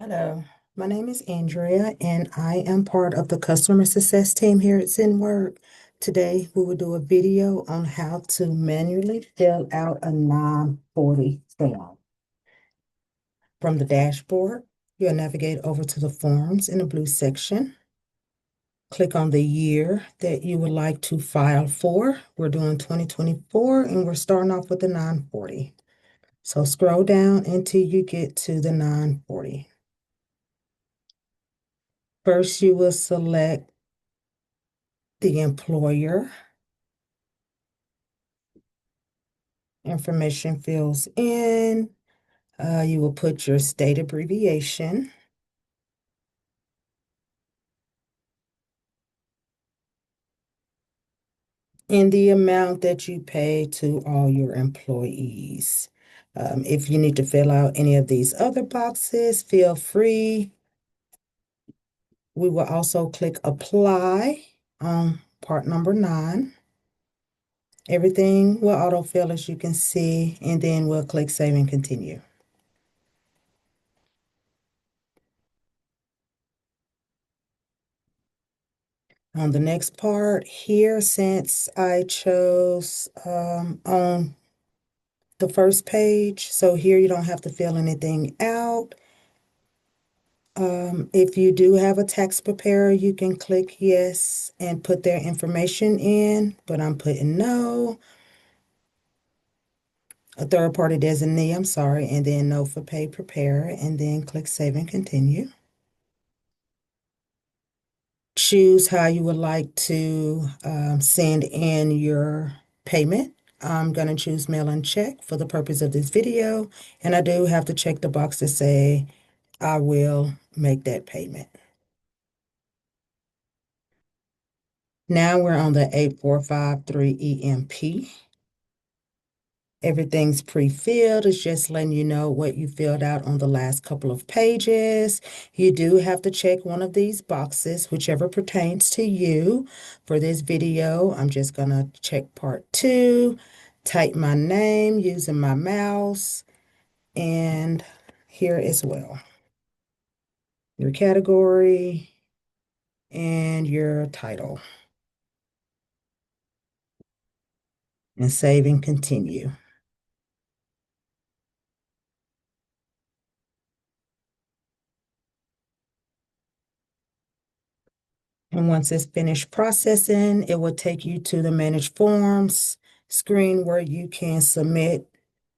Hello, my name is Andrea, and I am part of the customer success team here at Zenwork. Today, we will do a video on how to manually fill out a 940 form. From the dashboard, you'll navigate over to the forms in the blue section. Click on the year that you would like to file for. We're doing 2024, and we're starting off with the 940. So scroll down until you get to the 940. First, you will select the employer. Information fills in. You will put your state abbreviation and the amount that you pay to all your employees. If you need to fill out any of these other boxes, feel free. We will also click apply on part number 9. Everything will autofill as you can see, and then we'll click save and continue. On the next part here, since I chose on the first page, so here you don't have to fill anything out. If you do have a tax preparer, you can click yes and put their information in, but I'm putting no. A third-party designee, I'm sorry, and then no for pay preparer, and then click save and continue. Choose how you would like to send in your payment. I'm going to choose mail and check for the purpose of this video, and I do have to check the box to say I will make that payment. Now we're on the 8453 EMP. Everything's pre-filled. It's just letting you know what you filled out on the last couple of pages. You do have to check one of these boxes, whichever pertains to you. For this video, I'm just going to check part 2, type my name using my mouse, and here as well. Your category and your title. And save and continue. And once it's finished processing, it will take you to the Manage Forms screen where you can submit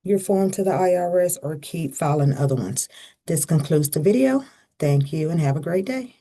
your form to the IRS or keep filing other ones. This concludes the video. Thank you and have a great day.